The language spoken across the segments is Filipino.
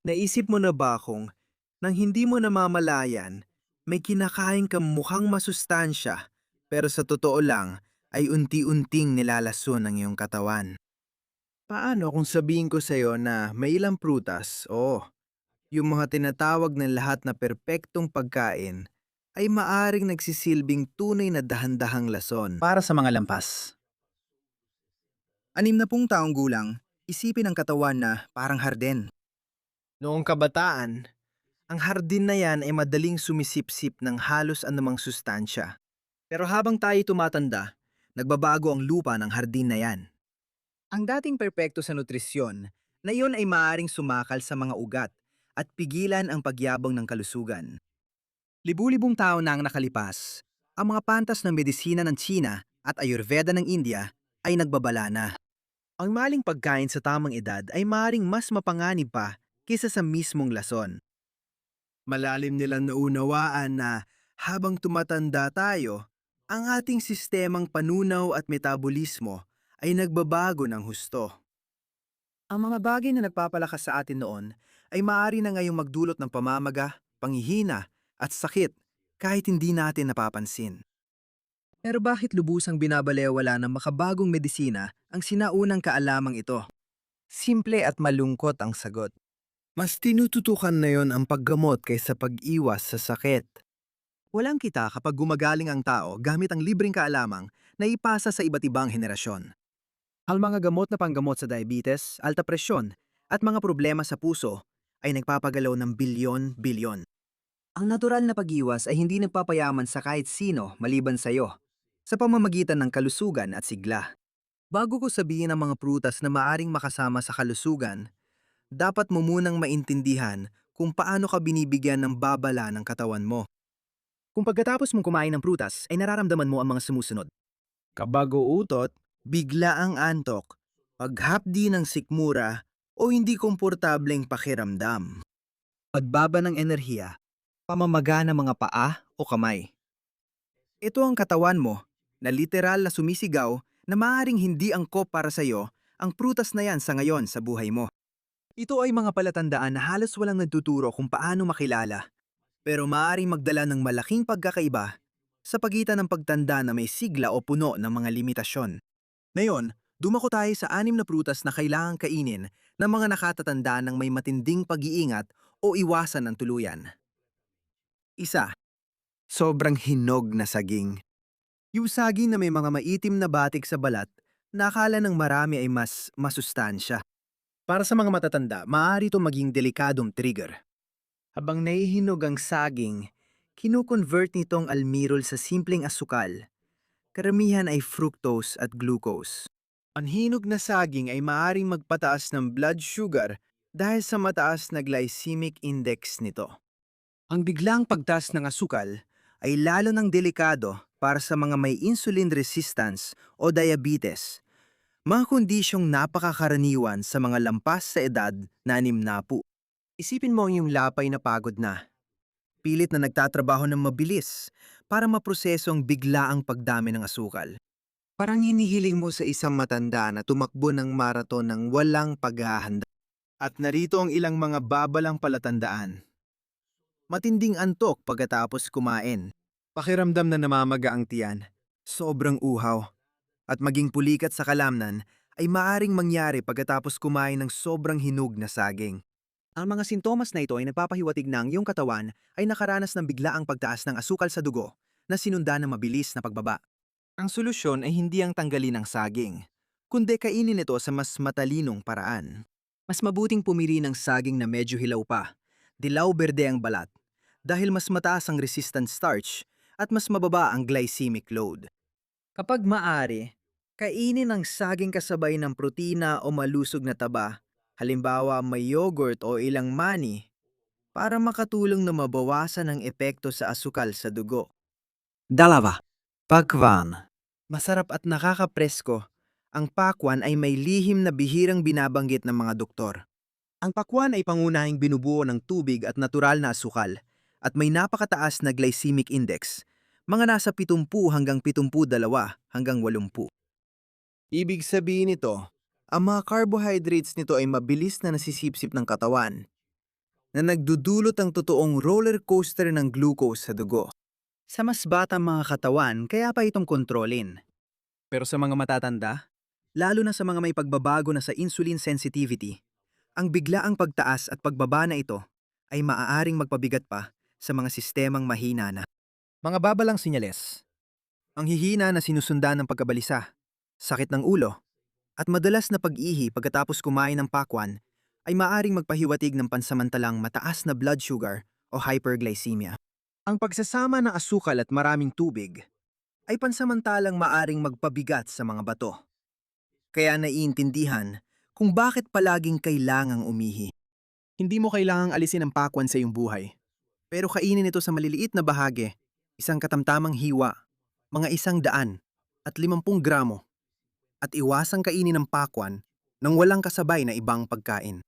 Naisip mo na ba kung nang hindi mo namamalayan, may kinakain kang mukhang masustansya pero sa totoo lang ay unti-unting nilalason ang iyong katawan? Paano kung sabihin ko sa'yo na may ilang prutas o yung mga tinatawag ng lahat na perpektong pagkain ay maaring nagsisilbing tunay na dahan-dahang lason? Para sa mga lampas. 60 taong gulang, isipin ang katawan na parang hardin. Noong kabataan, ang hardin na yan ay madaling sumisipsip ng halos anumang sustansya. Pero habang tayo tumatanda, nagbabago ang lupa ng hardin na yan. Ang dating perpekto sa nutrisyon, na iyon ay maaaring sumakal sa mga ugat at pigilan ang pagyabong ng kalusugan. Libu-libong taon na ang nakalipas, ang mga pantas ng medisina ng China at Ayurveda ng India ay nagbabala na. Ang maling pagkain sa tamang edad ay maaaring mas mapanganib pa kaysa sa mismong lason. Malalim nilang naunawaan na habang tumatanda tayo, ang ating sistemang panunaw at metabolismo ay nagbabago ng husto. Ang mga bagay na nagpapalakas sa atin noon ay maaari na ngayong magdulot ng pamamaga, panghihina at sakit kahit hindi natin napapansin. Pero bakit lubusang binabalewala ng makabagong medisina ang sinaunang kaalamang ito? Simple at malungkot ang sagot. Mas tinututukan na yon ang paggamot kaysa pag-iwas sa sakit. Walang kita kapag gumagaling ang tao gamit ang libreng kaalamang na ipasa sa iba't ibang henerasyon. Ang mga gamot na panggamot sa diabetes, alta presyon, at mga problema sa puso ay nagpapagalaw ng bilyon-bilyon. Ang natural na pag-iwas ay hindi nagpapayaman sa kahit sino maliban sa iyo, sa pamamagitan ng kalusugan at sigla. Bago ko sabihin ang mga prutas na maaring makasama sa kalusugan, dapat mo munang maintindihan kung paano ka binibigyan ng babala ng katawan mo. Kung pagkatapos mong kumain ng prutas ay nararamdaman mo ang mga sumusunod. Kabago-utot, bigla ang antok, paghapdi ng sikmura o hindi komportableng pakiramdam. Pagbaba ng enerhiya, pamamaga ng mga paa o kamay. Ito ang katawan mo na literal na sumisigaw na maaaring hindi angkop para sa iyo ang prutas na yan sa ngayon sa buhay mo. Ito ay mga palatandaan na halos walang nagtuturo kung paano makilala, pero maaaring magdala ng malaking pagkakaiba sa pagitan ng pagtanda na may sigla o puno ng mga limitasyon. Ngayon, dumako tayo sa 6 na prutas na kailangang kainin ng mga nakatatanda ng may matinding pag-iingat o iwasan ng tuluyan. Isa, sobrang hinog na saging. Yung saging na may mga maitim na batik sa balat na akala ng marami ay mas masustansya. Para sa mga matatanda, maaari ito maging delikadong trigger. Habang naihinog ang saging, kinu-convert nitong almirol sa simpleng asukal. Karamihan ay fructose at glucose. Ang hinog na saging ay maaaring magpataas ng blood sugar dahil sa mataas na glycemic index nito. Ang biglang pagtaas ng asukal ay lalo ng delikado para sa mga may insulin resistance o diabetes, mga kondisyong napakakaraniwan sa mga lampas sa edad na 60. Isipin mo ang iyong lapay na pagod na, pilit na nagtatrabaho ng mabilis para maproseso ang biglaang pagdami ng asukal. Parang hinihiling mo sa isang matanda na tumakbo ng maraton ng walang paghahanda. At narito ang ilang mga babalang palatandaan. Matinding antok pagkatapos kumain. Pakiramdam na namamaga ang tiyan. Sobrang uhaw. At maging pulikat sa kalamnan ay maaring mangyari pagkatapos kumain ng sobrang hinog na saging. Ang mga sintomas na ito ay nagpapahiwatig na ang iyong katawan ay nakaranas ng biglaang pagtaas ng asukal sa dugo na sinundan ng mabilis na pagbaba. Ang solusyon ay hindi ang tanggalin ang saging, kundi kainin ito sa mas matalinong paraan. Mas mabuting pumili ng saging na medyo hilaw pa, dilaw-berde ang balat, dahil mas mataas ang resistant starch at mas mababa ang glycemic load. Kapag maaari, kainin ang saging kasabay ng protina o malusog na taba, halimbawa may yogurt o ilang mani, para makatulong na mabawasan ang epekto sa asukal sa dugo. Dalawa, pakwan. Masarap at nakakapresko. Ang pakwan ay may lihim na bihirang binabanggit ng mga doktor. Ang pakwan ay pangunahing binubuo ng tubig at natural na asukal at may napakataas na glycemic index, mga nasa 70 hanggang 72 hanggang 80. Ibig sabihin nito, ang mga carbohydrates nito ay mabilis na nasisipsip ng katawan. na nagdudulot ang totoong roller coaster ng glucose sa dugo. Sa mas batang mga katawan, kaya pa itong kontrolin. Pero sa mga matatanda, lalo na sa mga may pagbabago na sa insulin sensitivity, ang biglaang pagtaas at pagbaba na ito ay maaaring magpabigat pa sa mga sistemang mahina na. Mga babalang sinyales. Ang hihina na sinusundan ng pagkabalisa, sakit ng ulo, at madalas na pag-ihi pagkatapos kumain ng pakwan ay maaaring magpahiwatig ng pansamantalang mataas na blood sugar o hyperglycemia. Ang pagsasama ng asukal at maraming tubig ay pansamantalang maaring magpabigat sa mga bato. Kaya naiintindihan kung bakit palaging kailangang umihi. Hindi mo kailangang alisin ang pakwan sa iyong buhay. Pero kainin ito sa maliliit na bahagi, isang katamtamang hiwa, mga 100 at 50 gramo, at iwasang kainin ng pakwan nang walang kasabay na ibang pagkain.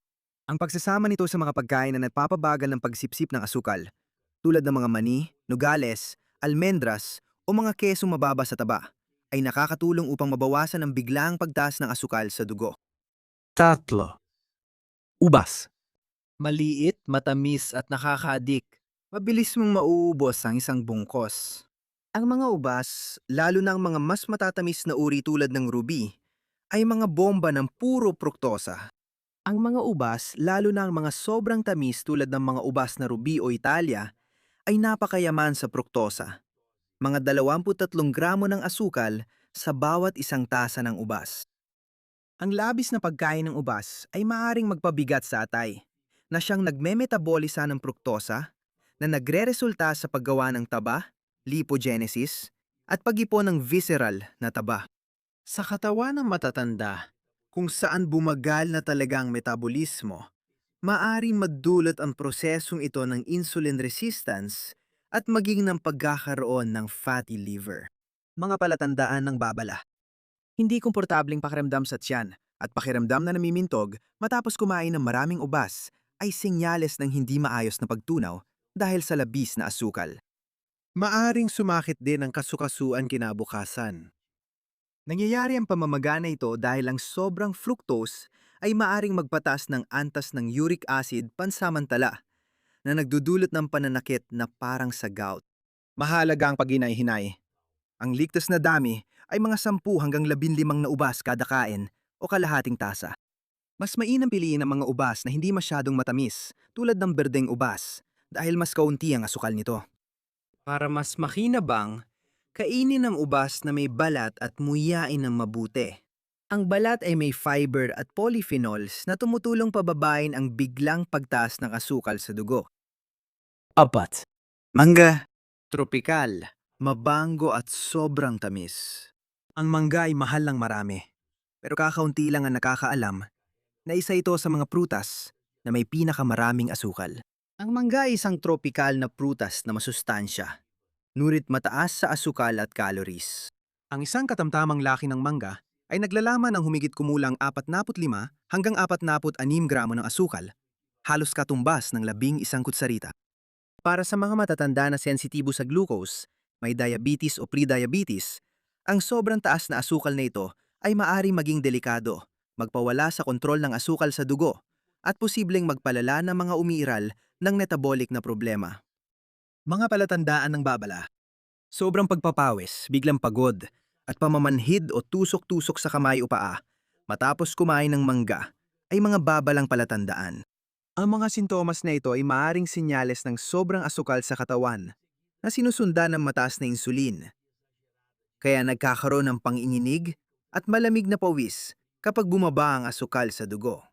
Ang pagsasama nito sa mga pagkain na nagpapabagal ng pagsipsip ng asukal, tulad ng mga mani, nogales, almendras o mga kesong mababa sa taba, ay nakakatulong upang mabawasan ang biglaang pagtaas ng asukal sa dugo. Tatlo. Ubas. Maliit, matamis at nakakaadik. Mabilis mong mauubos ang isang bungkos. Ang mga ubas, lalo na ang mga mas matatamis na uri tulad ng ruby, ay mga bomba ng puro fruktosa. Ang mga ubas, lalo na ang mga sobrang tamis tulad ng mga ubas na ruby o Italia, ay napakayaman sa fruktosa. Mga 23 gramo ng asukal sa bawat isang tasa ng ubas. Ang labis na pagkain ng ubas ay maaaring magpabigat sa atay, na siyang nagmemetabolisa ng fruktosa, na nagreresulta sa paggawa ng taba, lipogenesis, at pag-ipon ng visceral na taba. Sa katawan ng matatanda, kung saan bumagal na talagang metabolismo, maaring magdulot ang prosesong ito ng insulin resistance at maging ng pagkakaroon ng fatty liver. Mga palatandaan ng babala. Hindi komportabling pakiramdam sa tiyan at pakiramdam na namimintog matapos kumain ng maraming ubas ay senyales ng hindi maayos na pagtunaw dahil sa labis na asukal. Maaring sumakit din ang kasukasuan kinabukasan. Nangyayari ang pamamaga na ito dahil ang sobrang fructose ay maaring magpataas ng antas ng uric acid pansamantala na nagdudulot ng pananakit na parang sa gout. Mahalaga ang paghinay-hinay. Ang ligtas na dami ay mga 10 hanggang 15 na ubas kada kain o kalahating tasa. Mas mainam piliin ang mga ubas na hindi masyadong matamis tulad ng berdeng ubas dahil mas kaunti ang asukal nito. Para mas makinabang, kainin ang ubas na may balat at muyain ng mabuti. Ang balat ay may fiber at polyphenols na tumutulong pababain ang biglang pagtaas ng asukal sa dugo. Apat. Mangga. Tropikal, mabango at sobrang tamis. Ang mangga ay mahal ng marami, pero kakaunti lang ang nakakaalam na isa ito sa mga prutas na may pinakamaraming asukal. Ang mangga ay isang tropikal na prutas na masustansya, ngunit mataas sa asukal at calories. Ang isang katamtamang laki ng mangga ay naglalaman ng humigit kumulang 45 hanggang 46 gramo ng asukal, halos katumbas ng 11 kutsarita. Para sa mga matatanda na sensitibo sa glucose, may diabetes o prediabetes, ang sobrang taas na asukal na ito ay maaring maging delikado, magpawala sa kontrol ng asukal sa dugo, at posibleng magpalala ng mga umiiral ng metabolic na problema. Mga palatandaan ng babala. Sobrang pagpapawis, biglang pagod, at pamamanhid o tusok-tusok sa kamay o paa matapos kumain ng mangga ay mga babalang palatandaan. Ang mga sintomas na ito ay maaaring senyales ng sobrang asukal sa katawan na sinusundan ng mataas na insulin. Kaya nagkakaroon ng panginginig at malamig na pawis kapag bumaba ang asukal sa dugo.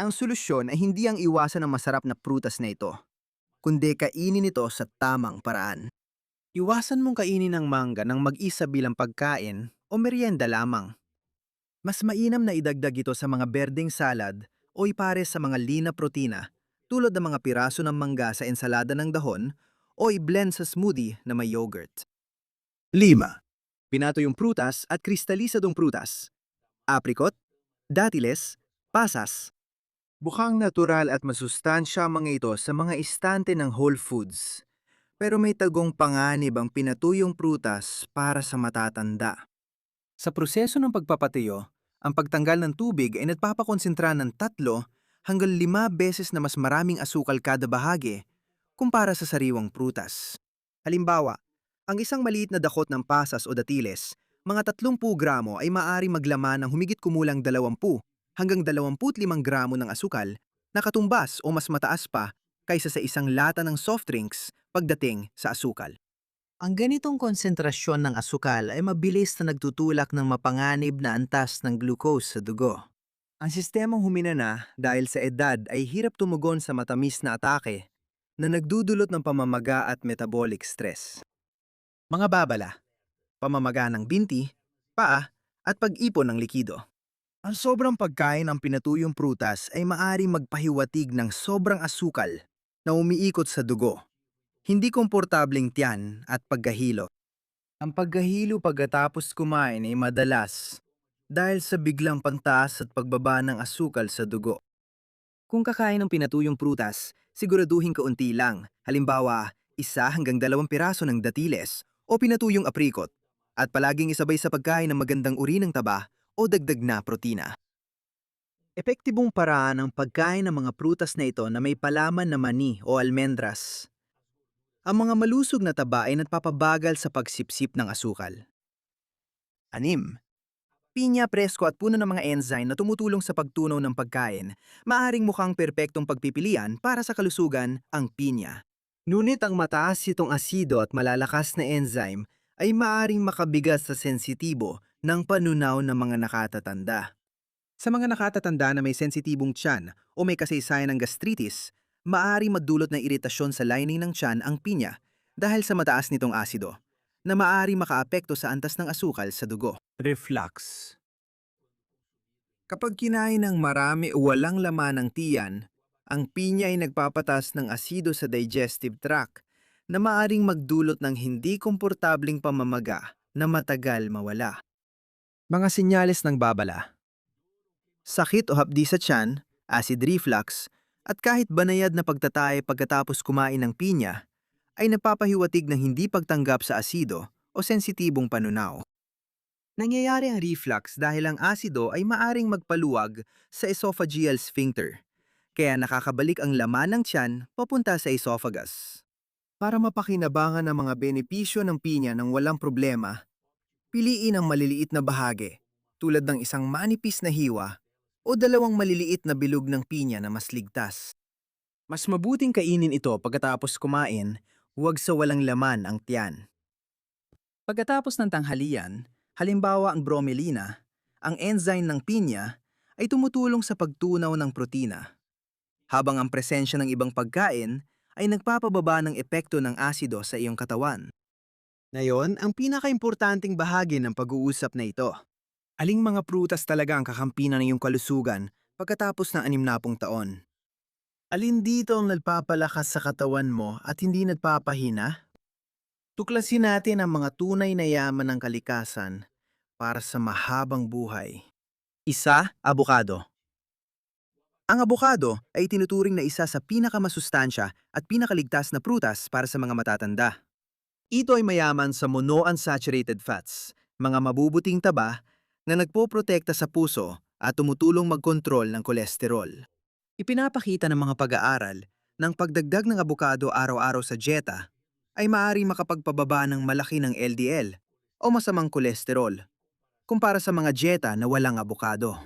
Ang solusyon ay hindi ang iwasan ng masarap na prutas na ito, kundi kainin ito sa tamang paraan. Iwasan mong kainin ang mangga ng mag-isa bilang pagkain o merienda lamang. Mas mainam na idagdag ito sa mga berdeng salad o ipares sa mga lean na protina tulad ng mga piraso ng mangga sa ensalada ng dahon o i-blend sa smoothie na may yogurt. 5. Pinatuyong prutas at kristalisadong prutas. Apricot, datiles, pasas. Bukhang natural at masustansya mga ito sa mga istante ng Whole Foods. Pero may tagong panganib ang pinatuyong prutas para sa matatanda. Sa proseso ng pagpapatuyo, ang pagtanggal ng tubig ay nagpapakonsentra ng 3 hanggang 5 beses na mas maraming asukal kada bahagi kumpara sa sariwang prutas. Halimbawa, ang isang maliit na dakot ng pasas o datiles, mga 30 gramo ay maaari maglaman ng humigit kumulang 20 hanggang 25 gramo ng asukal na katumbas o mas mataas pa kaysa sa isang lata ng soft drinks pagdating sa asukal. Ang ganitong konsentrasyon ng asukal ay mabilis na nagtutulak ng mapanganib na antas ng glucose sa dugo. Ang sistemang humina na dahil sa edad ay hirap tumugon sa matamis na atake na nagdudulot ng pamamaga at metabolic stress. Mga babala, pamamaga ng binti, paa, at pag-ipon ng likido. Ang sobrang pagkain ng pinatuyong prutas ay maaring magpahiwatig ng sobrang asukal na umiikot sa dugo, hindi komportableng tiyan at paggahilo. Ang paggahilo pagkatapos kumain ay madalas dahil sa biglang pantaas at pagbaba ng asukal sa dugo. Kung kakain ng pinatuyong prutas, siguraduhin kaunti lang, halimbawa 1 hanggang 2 piraso ng datiles o pinatuyong aprikot, at palaging isabay sa pagkain ng magandang uri ng taba o dagdag na protina. Epektibong paraan ang pagkain ng mga prutas na ito na may palaman na mani o almendras. Ang mga malusog na taba ay nagpapabagal sa pagsipsip ng asukal. 6. Pinya, presko at puno ng mga enzyme na tumutulong sa pagtunaw ng pagkain, maaring mukhang perpektong pagpipilian para sa kalusugan ang pinya. Ngunit ang mataas itong asido at malalakas na enzyme ay maaring makabigat sa sensitibo ng panunaw ng mga nakatatanda. Sa mga nakatatanda na may sensitibong tiyan o may kasaysayan ng gastritis, maaring magdulot ng iritasyon sa lining ng tiyan ang pinya dahil sa mataas nitong asido, na maaring makaapekto sa antas ng asukal sa dugo. Reflux. Kapag kinain ng marami o walang laman ng tiyan, ang pinya ay nagpapatas ng asido sa digestive tract na maaring magdulot ng hindi komportabling pamamaga na matagal mawala. Mga senyales ng babala. Sakit o hapdi sa tiyan, acid reflux, at kahit banayad na pagtatay pagkatapos kumain ng pinya, ay napapahiwatig ng hindi pagtanggap sa asido o sensitibong panunaw. Nangyayari ang reflux dahil ang asido ay maaring magpaluwag sa esophageal sphincter, kaya nakakabalik ang laman ng tiyan papunta sa esophagus. Para mapakinabangan ang mga benepisyo ng pinya ng walang problema, piliin ang maliliit na bahagi, tulad ng isang manipis na hiwa o 2 maliliit na bilog ng pinya na mas ligtas. Mas mabuting kainin ito pagkatapos kumain, huwag sa walang laman ang tiyan. Pagkatapos ng tanghalian, halimbawa ang bromelina, ang enzyme ng pinya ay tumutulong sa pagtunaw ng protina, habang ang presensya ng ibang pagkain ay nagpapababa ng epekto ng asido sa iyong katawan. Ngayon, ang pinakaimportanteng bahagi ng pag-uusap na ito. Aling mga prutas talaga ang kakampinan ng iyong kalusugan pagkatapos ng 60 taon? Alin dito ang nagpapalakas sa katawan mo at hindi nagpapahina? Tuklasin natin ang mga tunay na yaman ng kalikasan para sa mahabang buhay. 1. Abukado. Ang abukado ay tinuturing na isa sa pinakamasustansya at pinakaligtas na prutas para sa mga matatanda. Ito ay mayaman sa monounsaturated fats, mga mabubuting taba na nagpoprotekta sa puso at tumutulong magkontrol ng kolesterol. Ipinapakita ng mga pag-aaral ng pagdagdag ng abukado araw-araw sa dieta ay maaaring makapagpababa ng malaki ng LDL o masamang kolesterol kumpara sa mga dieta na walang abukado.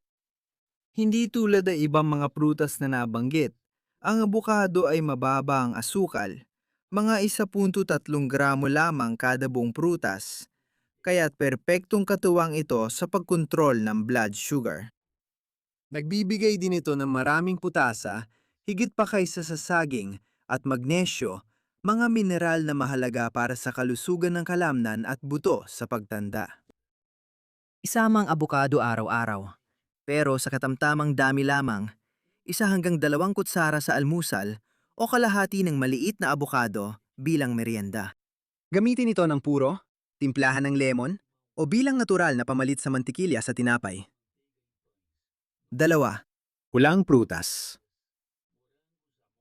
Hindi tulad ng ibang mga prutas na nabanggit, ang abukado ay mababa ang asukal, mga 1.3 gramo lamang kada buong prutas, kaya't perpektong katuwang ito sa pagkontrol ng blood sugar. Nagbibigay din ito ng maraming putasa, higit pa kaysa sa saging, at magnesyo, mga mineral na mahalaga para sa kalusugan ng kalamnan at buto sa pagtanda. Isama ang abukado araw-araw, pero sa katamtamang dami lamang, 1 hanggang 2 kutsara sa almusal o kalahati ng maliit na abukado bilang merienda. Gamitin ito ng puro, timplahan ng lemon, o bilang natural na pamalit sa mantikilya sa tinapay. 2. Hulang prutas.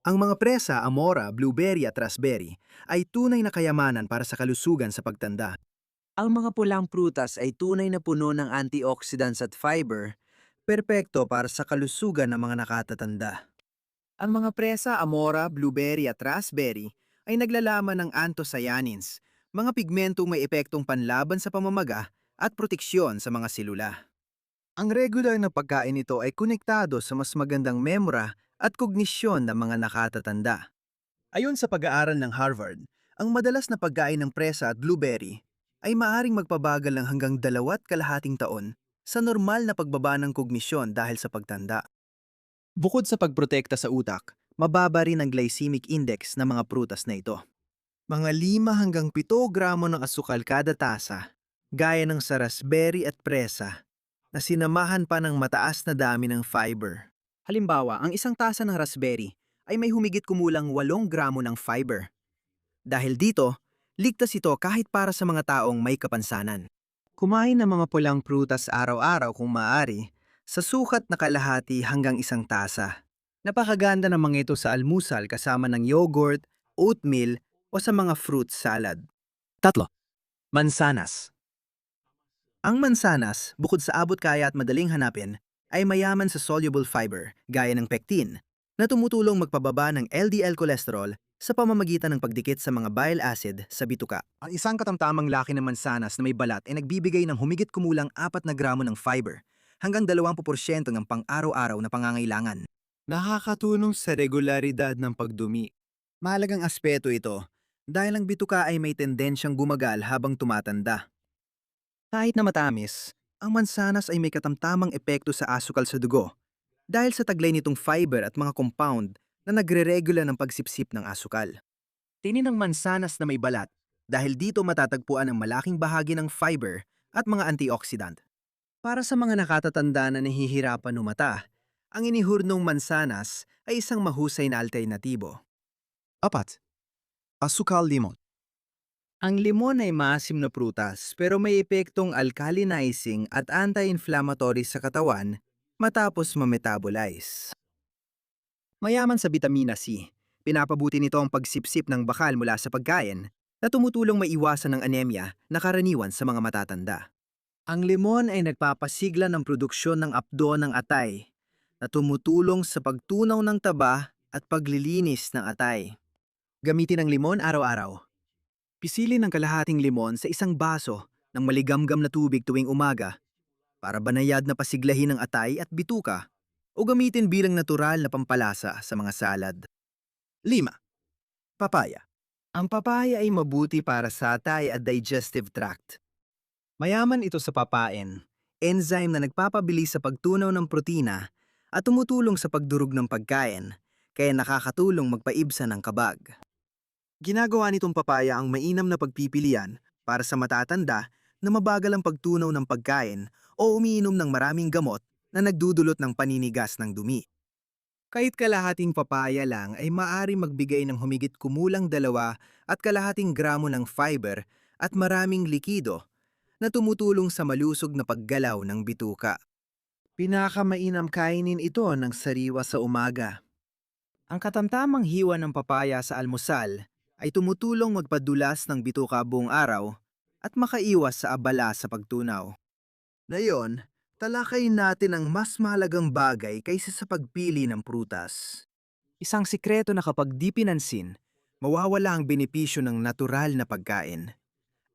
Ang mga presa, amora, blueberry at raspberry ay tunay na kayamanan para sa kalusugan sa pagtanda. Ang mga pulang prutas ay tunay na puno ng antioxidants at fiber, Perpekto para sa kalusugan ng mga nakatatanda. Ang mga presa, amora, blueberry at raspberry ay naglalaman ng anthocyanins, mga pigmentong may epektong panlaban sa pamamaga at proteksyon sa mga selula. Ang regular na pagkain nito ay konektado sa mas magandang memora at kognisyon ng mga nakatatanda. Ayon sa pag-aaral ng Harvard, ang madalas na pagkain ng presa at blueberry ay maaring magpabagal ng hanggang 2.5 taon sa normal na pagbaba ng kognisyon dahil sa pagtanda. Bukod sa pagprotekta sa utak, mababa rin ang glycemic index ng mga prutas na ito. Mga 5 hanggang 7 gramo ng asukal kada tasa, gaya ng sa raspberry at presa, na sinamahan pa ng mataas na dami ng fiber. Halimbawa, ang isang tasa ng raspberry ay may humigit kumulang 8 gramo ng fiber. Dahil dito, ligtas ito kahit para sa mga taong may kapansanan. Kumain ng mga pulang prutas araw-araw kung maaari, sa sukat na kalahati hanggang 1 tasa. Napakaganda ng mga ito sa almusal kasama ng yogurt, oatmeal o sa mga fruit salad. 3. Mansanas. Ang mansanas, bukod sa abot kaya at madaling hanapin, ay mayaman sa soluble fiber, gaya ng pectin, na tumutulong magpababa ng LDL cholesterol sa pamamagitan ng pagdikit sa mga bile acid sa bituka. Ang isang katamtamang laki ng mansanas na may balat ay nagbibigay ng humigit kumulang 4 na gramo ng fiber, hanggang 20% ng pang-araw-araw na pangangailangan. Nakakatulong sa regularidad ng pagdumi. Mahalagang aspeto ito dahil ang bituka ay may tendensyang gumagal habang tumatanda. Kahit na matamis, ang mansanas ay may katamtamang epekto sa asukal sa dugo dahil sa taglay nitong fiber at mga compound na nagre-regula ng pagsipsip ng asukal. Tinin ang mansanas na may balat dahil dito matatagpuan ang malaking bahagi ng fiber at mga antioxidant. Para sa mga nakatatanda na nahihirapan umata, ang inihurnong mansanas ay isang mahusay na alternatibo. 4. Asukal limon. Ang limon ay maasim na prutas pero may epektong alkalinizing at anti-inflammatory sa katawan matapos ma-metabolize. Mayaman sa bitamina C, pinapabuti nito ang pagsipsip ng bakal mula sa pagkain na tumutulong maiwasan ng anemia na karaniwan sa mga matatanda. Ang limon ay nagpapasigla ng produksyon ng apdo ng atay na tumutulong sa pagtunaw ng taba at paglilinis ng atay. Gamitin ang limon araw-araw. Pisilin ang kalahating limon sa isang baso ng maligamgam na tubig tuwing umaga para banayad na pasiglahin ang atay at bituka o gamitin bilang natural na pampalasa sa mga salad. 5. Papaya. Ang papaya ay mabuti para sa atay at digestive tract. Mayaman ito sa papain, enzyme na nagpapabilis sa pagtunaw ng protina at tumutulong sa pagdurog ng pagkain, kaya nakakatulong magpaibsa ng kabag. Ginagawa nitong papaya ang mainam na pagpipilian para sa matatanda na mabagal ang pagtunaw ng pagkain o umiinom ng maraming gamot na nagdudulot ng paninigas ng dumi. Kahit kalahating papaya lang ay maaari magbigay ng humigit kumulang 2.5 gramo ng fiber at maraming likido na tumutulong sa malusog na paggalaw ng bituka. Pinakamainam kainin ito ng sariwa sa umaga. Ang katamtamang hiwa ng papaya sa almusal ay tumutulong magpadulas ng bituka buong araw at makaiwas sa abala sa pagtunaw. Ngayon, talakayin natin ang mas mahalagang bagay kaysa sa pagpili ng prutas. Isang sikreto na kapag di pinansin, mawawala ang benepisyo ng natural na pagkain.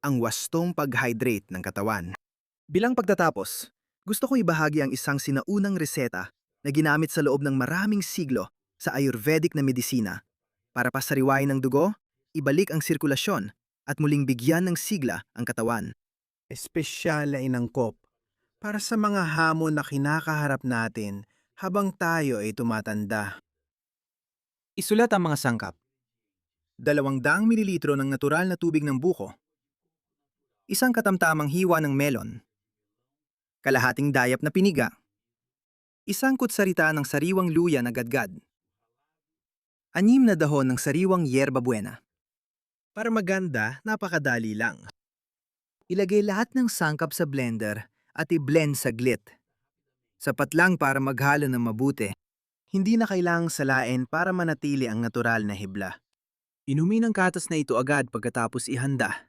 Ang wastong pag-hydrate ng katawan. Bilang pagtatapos, gusto ko ibahagi ang isang sinaunang reseta na ginamit sa loob ng maraming siglo sa Ayurvedic na medisina para pasariwain ng dugo, ibalik ang sirkulasyon at muling bigyan ng sigla ang katawan. Espesyal na inangkop para sa mga hamon na kinakaharap natin habang tayo ay tumatanda. Isulat ang mga sangkap. 200 mililitro ng natural na tubig ng buko. Isang katamtamang hiwa ng melon. Kalahating dayap na piniga. Isang kutsarita ng sariwang luya na gadgad. 6 na dahon ng sariwang yerba buena. Para maganda, napakadali lang. Ilagay lahat ng sangkap sa blender at i-blend saglit. Sapat lang para maghalo ng mabuti. Hindi na kailangang salain para manatili ang natural na hibla. Inumin ang katas na ito agad pagkatapos ihanda.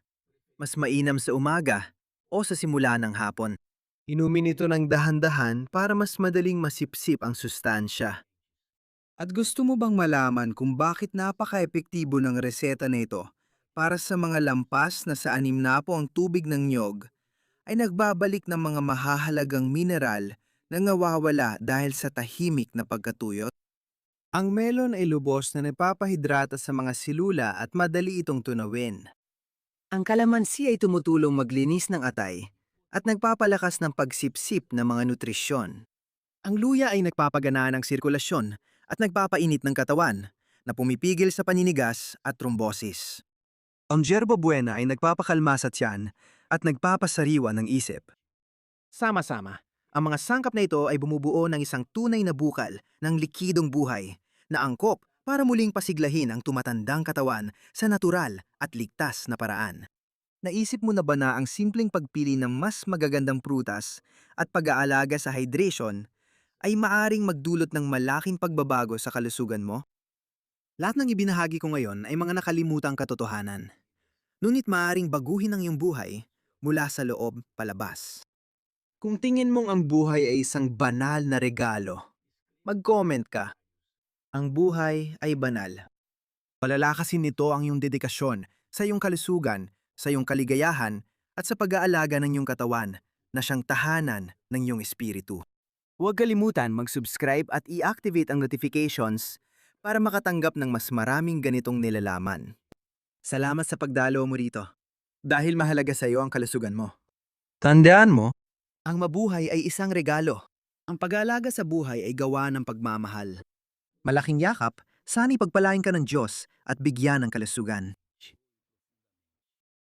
Mas mainam sa umaga o sa simula ng hapon. Inumin ito ng dahan-dahan para mas madaling masipsip ang sustansya. At gusto mo bang malaman kung bakit napaka-epektibo ng reseta nito para sa mga lampas na sa 6 ang tubig ng niyog ay nagbabalik ng mga mahahalagang mineral na nawawala dahil sa tahimik na pagkatuyot? Ang melon ay lubos na nagpapahidrata sa mga silula at madali itong tunawin. Ang kalamansi ay tumutulong maglinis ng atay at nagpapalakas ng pagsipsip ng mga nutrisyon. Ang luya ay nagpapaganaan ng sirkulasyon at nagpapainit ng katawan na pumipigil sa paninigas at trombosis. Ang yerba buena ay nagpapakalma sa tiyan at nagpapasariwa ng isip. Sama-sama, ang mga sangkap na ito ay bumubuo ng isang tunay na bukal ng likidong buhay na angkop para muling pasiglahin ang tumatandang katawan sa natural at ligtas na paraan. Naisip mo na ba na ang simpleng pagpili ng mas magagandang prutas at pag-aalaga sa hydration ay maaring magdulot ng malaking pagbabago sa kalusugan mo? Lahat ng ibinahagi ko ngayon ay mga nakalimutang katotohanan. Ngunit maaring baguhin ang iyong buhay mula sa loob palabas. Kung tingin mong ang buhay ay isang banal na regalo, mag-comment ka. Ang buhay ay banal. Palalakasin nito ang iyong dedikasyon sa iyong kalusugan, sa iyong kaligayahan, at sa pag-aalaga ng iyong katawan na siyang tahanan ng iyong espiritu. Huwag kalimutan mag-subscribe at i-activate ang notifications para makatanggap ng mas maraming ganitong nilalaman. Salamat sa pagdalo mo rito. Dahil mahalaga sa iyo ang kalusugan mo. Tandaan mo, ang mabuhay ay isang regalo. Ang pag-aalaga sa buhay ay gawa ng pagmamahal. Malaking yakap, sana'y pagpalain ka ng Diyos at bigyan ng kalusugan.